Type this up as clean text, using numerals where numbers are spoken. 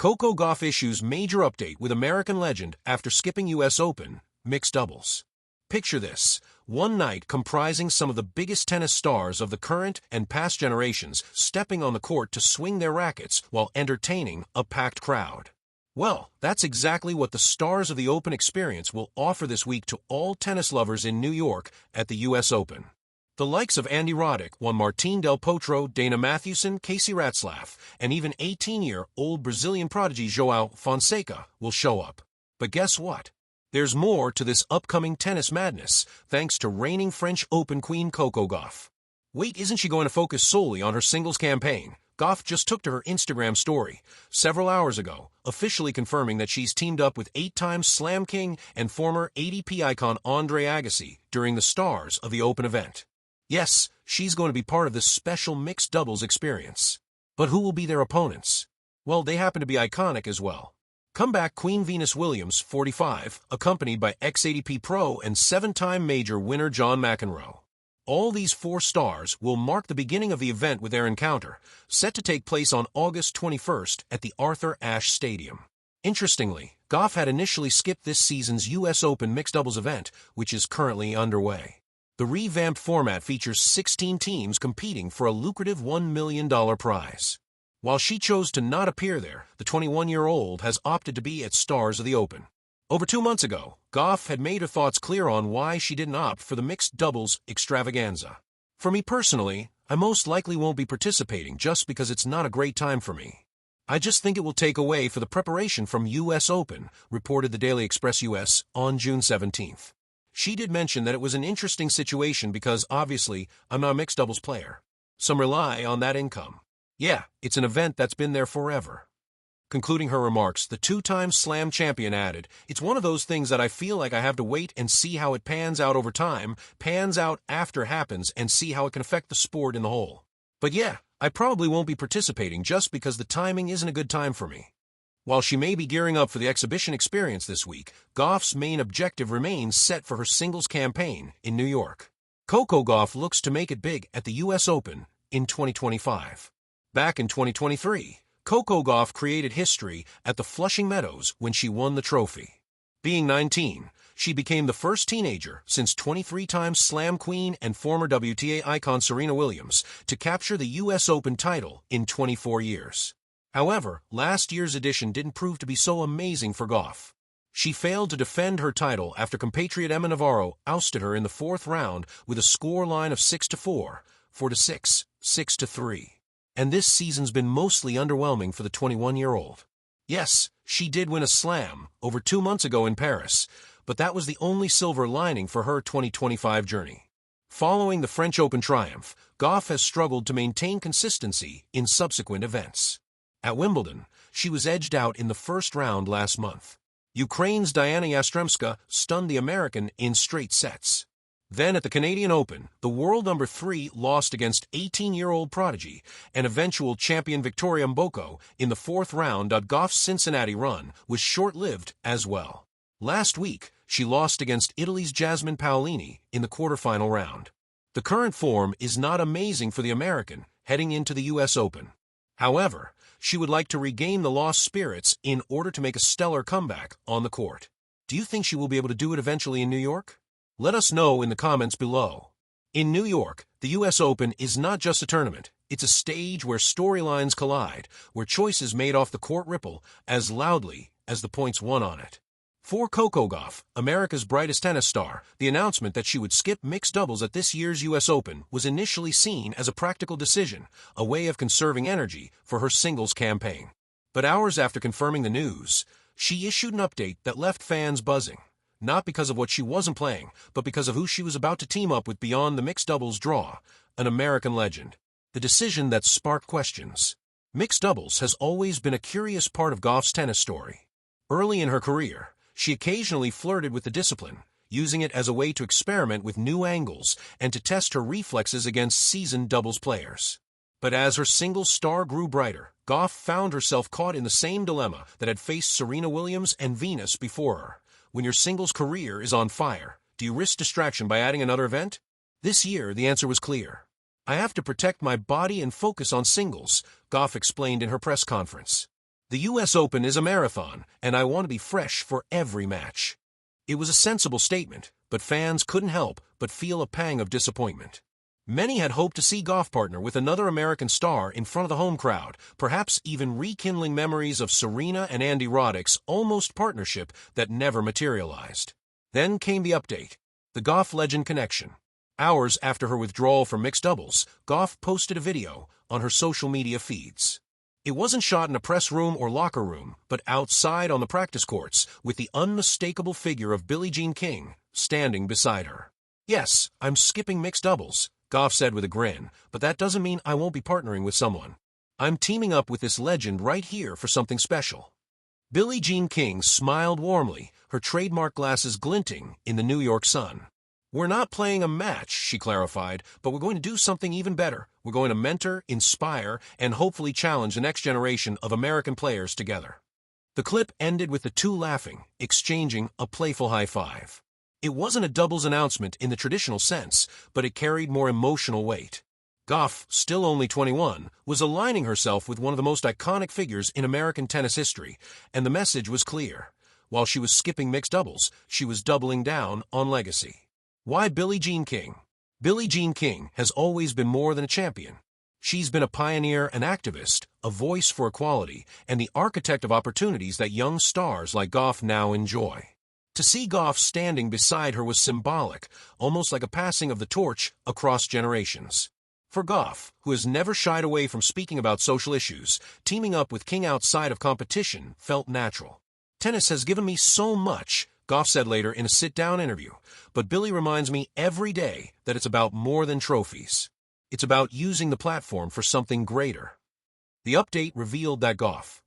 Coco Gauff issues major update with American legend after skipping U.S. Open, mixed doubles. Picture this, one night comprising some of the biggest tennis stars of the current and past generations stepping on the court to swing their rackets while entertaining a packed crowd. Well, that's exactly what the stars of the Open experience will offer this week to all tennis lovers in New York at the U.S. Open. The likes of Andy Roddick, Juan Martín del Potro, Dana Matthewson, Casey Ratzlaff, and even 18-year-old Brazilian prodigy João Fonseca will show up. But guess what? There's more to this upcoming tennis madness, thanks to reigning French Open queen Coco Gauff. Wait, isn't she going to focus solely on her singles campaign? Gauff just took to her Instagram story several hours ago, officially confirming that she's teamed up with 8-time Slam King and former ATP icon Andre Agassi during the stars of the Open event. Yes, she's going to be part of this special mixed doubles experience. But who will be their opponents? Well, they happen to be iconic as well. Comeback Queen Venus Williams, 45, accompanied by ex-ATP pro and 7-time major winner John McEnroe. All these 4 stars will mark the beginning of the event with their encounter, set to take place on August 21st at the Arthur Ashe Stadium. Interestingly, Gauff had initially skipped this season's U.S. Open mixed doubles event, which is currently underway. The revamped format features 16 teams competing for a lucrative $1 million prize. While she chose to not appear there, the 21-year-old has opted to be at Stars of the Open. Over 2 months ago, Gauff had made her thoughts clear on why she didn't opt for the mixed doubles extravaganza. For me personally, I most likely won't be participating just because it's not a great time for me. I just think it will take away for the preparation from U.S. Open, reported the Daily Express US on June 17th. She did mention that it was an interesting situation because, obviously, I'm not a mixed doubles player. Some rely on that income. Yeah, it's an event that's been there forever. Concluding her remarks, the 2-time Slam champion added, "It's one of those things that I feel like I have to wait and see how it pans out over time, pans out after happens, and see how it can affect the sport in the whole. But yeah, I probably won't be participating just because the timing isn't a good time for me." While she may be gearing up for the exhibition experience this week, Gauff's main objective remains set for her singles campaign in New York. Coco Gauff looks to make it big at the U.S. Open in 2025. Back in 2023, Coco Gauff created history at the Flushing Meadows when she won the trophy. Being 19, she became the first teenager since 23-time Slam Queen and former WTA icon Serena Williams to capture the U.S. Open title in 24 years. However, last year's edition didn't prove to be so amazing for Gauff. She failed to defend her title after compatriot Emma Navarro ousted her in the 4th round with a scoreline of 6-4, 4-6, 6-3. And this season's been mostly underwhelming for the 21-year-old. Yes, she did win a slam over 2 months ago in Paris, but that was the only silver lining for her 2025 journey. Following the French Open triumph, Gauff has struggled to maintain consistency in subsequent events. At Wimbledon, she was edged out in the 1st round last month. Ukraine's Diana Yastremska stunned the American in straight sets. Then at the Canadian Open, the world number 3 lost against 18-year-old prodigy and eventual champion Victoria Mboko in the 4th round. Gauff's Cincinnati run was short-lived as well. Last week, she lost against Italy's Jasmine Paolini in the quarterfinal round. The current form is not amazing for the American heading into the U.S. Open. However, she would like to regain the lost spirits in order to make a stellar comeback on the court. Do you think she will be able to do it eventually in New York? Let us know in the comments below. In New York, the U.S. Open is not just a tournament. It's a stage where storylines collide, where choices made off the court ripple as loudly as the points won on it. For Coco Gauff, America's brightest tennis star, the announcement that she would skip mixed doubles at this year's U.S. Open was initially seen as a practical decision, a way of conserving energy for her singles campaign. But hours after confirming the news, she issued an update that left fans buzzing, not because of what she wasn't playing, but because of who she was about to team up with beyond the mixed doubles draw, an American legend. The decision that sparked questions. Mixed doubles has always been a curious part of Gauff's tennis story. Early in her career, she occasionally flirted with the discipline, using it as a way to experiment with new angles and to test her reflexes against seasoned doubles players. But as her singles star grew brighter, Gauff found herself caught in the same dilemma that had faced Serena Williams and Venus before her. When your singles career is on fire, do you risk distraction by adding another event? This year, the answer was clear. "I have to protect my body and focus on singles," Gauff explained in her press conference. The US Open is a marathon, and I want to be fresh for every match. It was a sensible statement, but fans couldn't help but feel a pang of disappointment. Many had hoped to see Gauff partner with another American star in front of the home crowd, perhaps even rekindling memories of Serena and Andy Roddick's almost partnership that never materialized. Then came the update, the Gauff legend connection. Hours after her withdrawal from mixed doubles, Gauff posted a video on her social media feeds. It wasn't shot in a press room or locker room, but outside on the practice courts, with the unmistakable figure of Billie Jean King standing beside her. "Yes, I'm skipping mixed doubles," Gauff said with a grin, "but that doesn't mean I won't be partnering with someone. I'm teaming up with this legend right here for something special." Billie Jean King smiled warmly, her trademark glasses glinting in the New York sun. "We're not playing a match," she clarified, "but we're going to do something even better. We're going to mentor, inspire, and hopefully challenge the next generation of American players together." The clip ended with the two laughing, exchanging a playful high five. It wasn't a doubles announcement in the traditional sense, but it carried more emotional weight. Gauff, still only 21, was aligning herself with one of the most iconic figures in American tennis history, and the message was clear. While she was skipping mixed doubles, she was doubling down on legacy. Why Billie Jean King? Billie Jean King has always been more than a champion. She's been a pioneer and activist, a voice for equality, and the architect of opportunities that young stars like Gauff now enjoy. To see Gauff standing beside her was symbolic, almost like a passing of the torch across generations. For Gauff, who has never shied away from speaking about social issues, teaming up with King outside of competition felt natural. "Tennis has given me so much," Gauff said later in a sit-down interview, "but Billie reminds me every day that it's about more than trophies. It's about using the platform for something greater." The update revealed that Gauff,